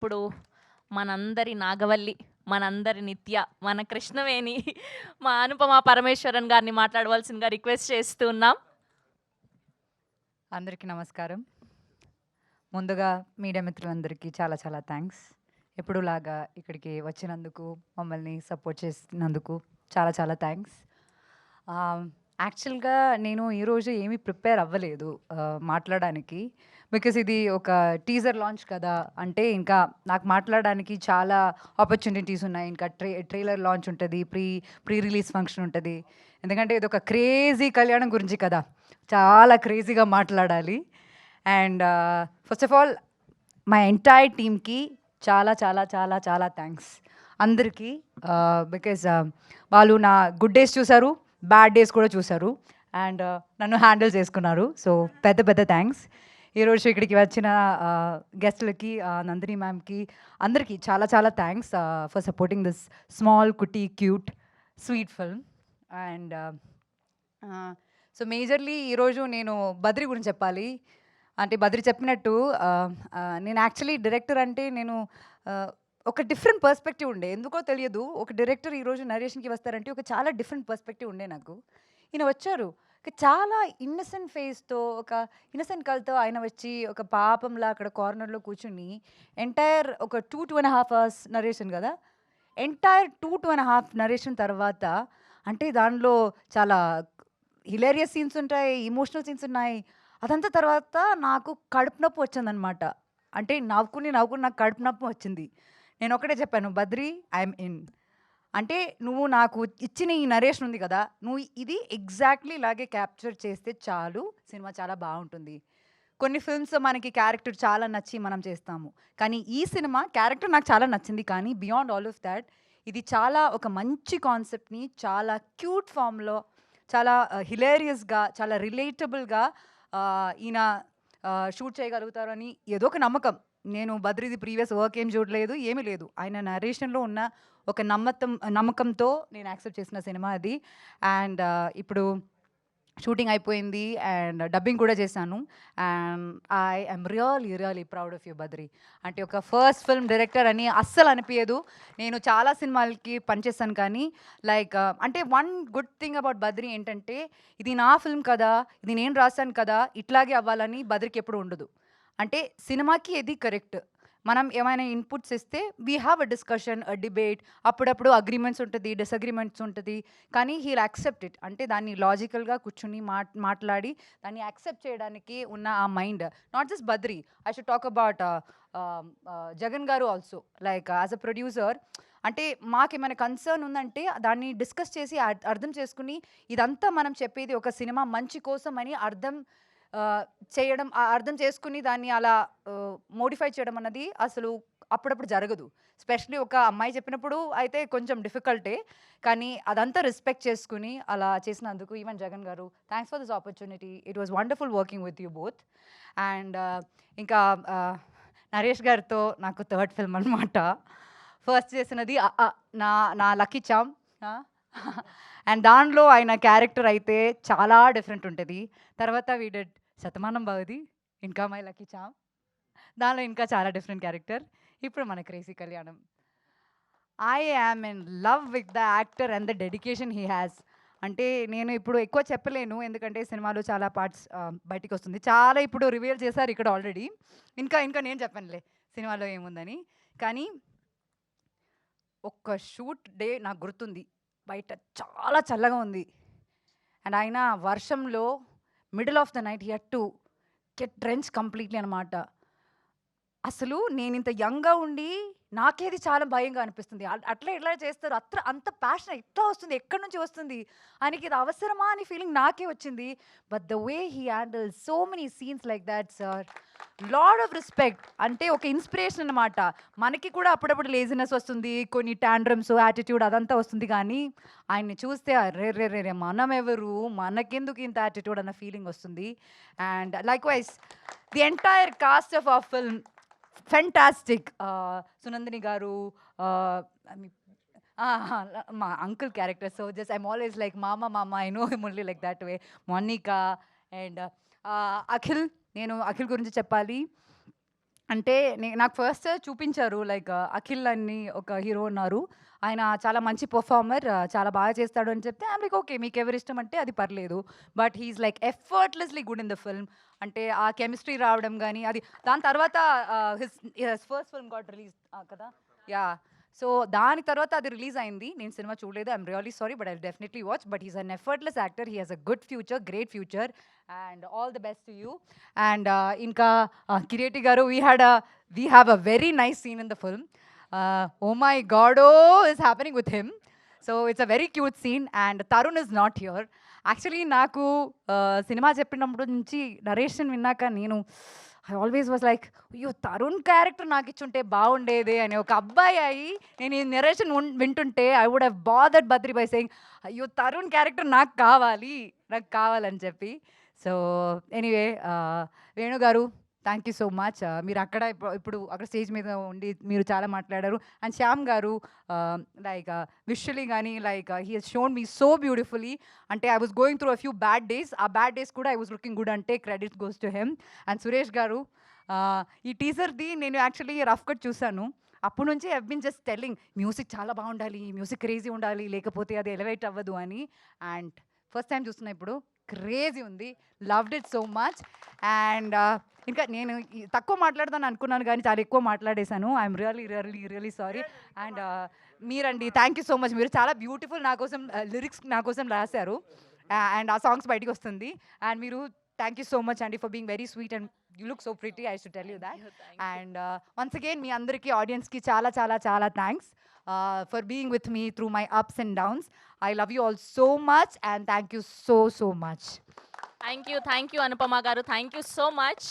ఇప్పుడు మనందరి నాగవల్లి, మనందరి నిత్య, మన కృష్ణవేణి, మా అనుపమ పరమేశ్వరన్ గారిని మాట్లాడవలసిందిగా రిక్వెస్ట్ చేస్తూ ఉన్నాం. అందరికీ నమస్కారం. ముందుగా మీడియా మిత్రులందరికీ చాలా చాలా థ్యాంక్స్. ఎప్పుడులాగా ఇక్కడికి వచ్చినందుకు, మమ్మల్ని సపోర్ట్ చేసినందుకు చాలా చాలా థ్యాంక్స్. యాక్చువల్‌గా నేను ఈరోజు ఏమీ ప్రిపేర్ అవ్వలేదు మాట్లాడడానికి. బికాజ్ ఇది ఒక టీజర్ లాంచ్ కదా! అంటే ఇంకా నాకు మాట్లాడడానికి చాలా ఆపర్చునిటీస్ ఉన్నాయి. ఇంకా ట్రైలర్ లాంచ్ ఉంటది. ప్రీ రిలీజ్ ఫంక్షన్ ఉంటది. ఎందుకంటే ఇదొక క్రేజీ కళ్యాణం గురించి కదా! చాలా క్రేజీగా మాట్లాడాలి. And first of all my entire టీమ్‌కి చాలా చాలా చాలా చాలా థ్యాంక్స్ అందరికీ. బికాజ్ వాళ్ళు నా గుడ్ డేస్ చూసారు, బ్యాడ్ డేస్ కూడా చూసారు. అండ్ నన్ను హ్యాండిల్ చేసుకున్నారు. సో పెద్ద పెద్ద థ్యాంక్స్. ఈరోజు ఇక్కడికి వచ్చిన గెస్ట్‌లకి, నందిని మ్యామ్‌కి, అందరికీ చాలా చాలా thanks for supporting this small కుటీ cute sweet film. And so majorly ఈరోజు నేను బద్రి గురించి చెప్పాలి. అంటే బద్రి చెప్పినట్టు నేను యాక్చువల్లీ డైరెక్టర్ అంటే నేను ఒక డిఫరెంట్ పర్స్పెక్టివ్ ఉండే. ఎందుకో తెలియదు. ఒక డైరెక్టర్ ఈరోజు నరేషన్‌కి వస్తారంటే ఒక చాలా డిఫరెంట్ పర్స్పెక్టివ్ ఉండే నాకు. ఈయన వచ్చారు. చాలా ఇన్నోసెంట్ ఫేస్‌తో, ఒక ఇన్నోసెంట్ కళ్ళతో ఆయన వచ్చి ఒక పాపంలా అక్కడ కార్నర్‌లో కూర్చొని ఎంటైర్ ఒక 2.5 అవర్స్ నరేషన్ కదా! ఎంటైర్ 2.5 నరేషన్ తర్వాత అంటే దానిలో చాలా హిలేరియస్ సీన్స్ ఉంటాయి, ఎమోషనల్ సీన్స్ ఉన్నాయి. అదంతా తర్వాత నాకు కడుపు నొప్పి వచ్చిందనమాట. అంటే నవ్వుకుని నాకు కడుపు నొప్పి వచ్చింది. నేను ఒకటే చెప్పాను, బద్రి ఐఎమ్ ఇన్. అంటే నువ్వు నాకు ఇచ్చిన ఈ నరేషన్ ఉంది కదా! నువ్వు ఇది ఎగ్జాక్ట్‌లీ ఇలాగే క్యాప్చర్ చేస్తే చాలు, సినిమా చాలా బావుంటుంది. కొన్ని ఫిల్మ్స్ మనకి క్యారెక్టర్ చాలా నచ్చి మనం చేస్తాము. కానీ ఈ సినిమా క్యారెక్టర్ నాకు చాలా నచ్చింది. కానీ బియాండ్ ఆల్ ఆఫ్ థాట్ ఇది చాలా ఒక మంచి కాన్సెప్ట్‌ని చాలా క్యూట్ ఫార్మ్‌లో, చాలా హిలేరియస్‌గా, చాలా రిలేటబుల్‌గా ఈయన షూట్ చేయగలుగుతారని ఏదో ఒక నమ్మకం. నేను బద్రీది ప్రీవియస్ వర్క్ ఏం చూడలేదు, ఏమీ లేదు. ఆయన నరేషన్‌లో ఉన్న ఒక నమ్మకంతో నేను యాక్సెప్ట్ చేసిన సినిమా అది. అండ్ ఇప్పుడు షూటింగ్ అయిపోయింది అండ్ డబ్బింగ్ కూడా చేశాను. And I am really proud of you Badri. అంటే ఒక ఫస్ట్ ఫిల్మ్ డైరెక్టర్ అని అస్సలు అనిపియదు. నేను చాలా సినిమాలకి పనిచేశాను కానీ లైక్ అంటే one good thing about Badri ఏంటంటే, ఇది నా ఫిల్మ్ కదా, ఇది నేను రాశాను కదా, ఇట్లాగే అవ్వాలని బద్రికి ఎప్పుడు ఉండదు. అంటే సినిమాకి ఇది కరెక్ట్. మనం ఏమైనా ఇన్పుట్స్ ఇస్తే we have a discussion, a debate. అప్పుడప్పుడు అగ్రీమెంట్స్ ఉంటుంది, డిసగ్రీమెంట్స్ ఉంటుంది. కానీ హీల్ యాక్సెప్ట్ ఇట్. అంటే దాన్ని లాజికల్‌గా కూర్చొని మాట్లాడి దాన్ని యాక్సెప్ట్ చేయడానికి ఉన్న ఆ mind. Not just Badri, I should talk about Jagan garu also. Like as a producer అంటే మాకేమైనా కన్సర్న్ ఉందంటే దాన్ని డిస్కస్ చేసి అర్థం చేసుకుని, ఇదంతా మనం చెప్పేది ఒక సినిమా మంచి కోసం అని చేయడం, అర్థం చేసుకుని దాన్ని అలా మోడిఫై చేయడం అన్నది అసలు అప్పుడప్పుడు జరగదు. స్పెషల్లీ ఒక అమ్మాయి చెప్పినప్పుడు అయితే కొంచెం డిఫికల్టే. కానీ అదంతా రెస్పెక్ట్ చేసుకుని అలా చేసినందుకు ఈవెన్ జగన్ గారు, thanks for this opportunity. It was wonderful working with you both. And ఇంకా నరేష్ గారితో నాకు థర్డ్ ఫిల్మ్ అనమాట. ఫస్ట్ చేసినది 'అ నా నా లక్కీ చార్మ్'. ఆ! అండ్ దానిలో ఆయన క్యారెక్టర్ అయితే చాలా డిఫరెంట్ ఉంటది. తర్వాత వి డిడ్ 'శతమానం భవతి', ఇంకా 'మై లక్కీ చార్మ్'. దానిలో ఇంకా చాలా డిఫరెంట్ క్యారెక్టర్. ఇప్పుడు మన 'క్రేజీ కళ్యాణం'. I am in love with the actor and the dedication he has. అంటే నేను ఇప్పుడు ఎక్కువ చెప్పలేను. ఎందుకంటే సినిమాలో చాలా పార్ట్స్ బయటికొస్తుంది. చాలా ఇప్పుడు రివీల్ చేశారు ఇక్కడ ఆల్రెడీ. ఇంకా నేను చెప్పనులే సినిమాలో ఏముందని. కానీ ఒక్క షూట్ డే నాకు గుర్తుంది. బయట చాలా చల్లగా ఉంది. అండ్ ఆయన వర్షంలో middle of the night he had to get drenched completely అనమాట. అసలు నేనింత యంగ్‌గా ఉండి, నాకేది చాలా భయంగా అనిపిస్తుంది. అట్లా ఎట్లా చేస్తారు? అంత ప్యాషన్ ఎట్లా వస్తుంది? ఎక్కడి నుంచి వస్తుంది? ఆయనకిది అవసరమా అని ఫీలింగ్ నాకే వచ్చింది. But the way he handles so many scenes like that sir. Lot of respect. అంటే ఒక ఇన్‌స్పిరేషన్ అన్నమాట. మనకి కూడా అప్పుడప్పుడు లేజినెస్ వస్తుంది. కొన్ని టాంట్రమ్స్, యాటిట్యూడ్ అదంతా వస్తుంది గానీ, ఆయన్ని చూస్తే అరెరెరెరె! మనమెవరు? మనకెందుకు ఇంత యాటిట్యూడ్ అన్న ఫీలింగ్ వస్తుంది. And likewise the entire cast of our film fantastic. Sunandini garu, I mean మా uncle character. So just I'm always like మామ I know him only like that way. Monica and Akhil. నేను అఖిల్ గురించి చెప్పాలి. అంటే నాకు ఫస్ట్ చూపించారు లైక్ అఖిల్ అని ఒక హీరో ఉన్నారు. ఆయన చాలా మంచి పెర్ఫార్మర్, చాలా బాగా చేస్తాడు అని చెప్తే ఐయామ్ లైక్ ఓకే. మీకెవరిష్టం అంటే అది పర్లేదు. But he is like effortlessly good in the film. అంటే ఆ కెమిస్ట్రీ రావడం గాని అది దాని తర్వాత his first film got release కదా! యాహ్! సో దాని తర్వాత అది రిలీజ్ అయింది. నేను సినిమా చూడలేదు. I'm really sorry but I'll definitely watch. But he is an effortless actor. He has a good future, great future and all the best to you. And ఇంకా కిరీటి గారు we have a very nice scene in the film. Oh my God, oh is happening with him. So it's a very cute scene and Tarun is not here. Actually, నాకు cinema చెప్పినప్పుడు నుంచి narration విన్నాక నేను I always was like అయ్యో Tarun character నాకు ఇచ్చుంటే బాగుండేది అని ఒక అబ్బాయి అయ్యి నేను ఈ నరేషన్ వింటుంటే I would have bothered Badri by saying అయ్యో తరుణ్ క్యారెక్టర్ నాకు కావాలని చెప్పి. సో ఎనీవే వేణు గారు థ్యాంక్ యూ సో మచ్. మీరు అక్కడ ఇప్పుడు అక్కడ స్టేజ్ మీద ఉండి మీరు చాలా మాట్లాడారు. And Shyam garu like visually కానీ like he has shown me so beautifully. అంటే I was going through a few bad days. ఆ బ్యాడ్ డేస్ కూడా ఐ వాస్ లుకింగ్ గుడ్ అంటే credit goes to him. And Suresh garu ఈ టీజర్ది నేను యాక్చువల్లీ రఫ్ కట్ చూశాను. అప్పటి నుంచి I been just telling music చాలా బాగుండాలి, మ్యూజిక్ క్రేజీ ఉండాలి, లేకపోతే అది ఎలివేట్ అవ్వదు అని. అండ్ ఫస్ట్ టైం చూస్తున్నా ఇప్పుడు క్రేజీ ఉంది. Loved it so much. And ఇంకా నేను తక్కువ మాట్లాడదాను అనుకున్నాను కానీ చాలా ఎక్కువ మాట్లాడేశాను. I'm really sorry. అండ్ మీరండి థ్యాంక్ యూ సో మచ్. మీరు చాలా బ్యూటిఫుల్ నా కోసం లిరిక్స్ నా కోసం రాశారు. అండ్ ఆ సాంగ్స్ బయటికి వస్తుంది. అండ్ మీరు థ్యాంక్ యూ సో మచ్ అండి for being very sweet and you look so pretty. I should tell you that. And once again మీ అందరికీ ఆడియన్స్కి చాలా చాలా చాలా thanks for being with me through my ups and downs. I love you all so much and thank you so much. Thank you Anupama garu. Thank you so much.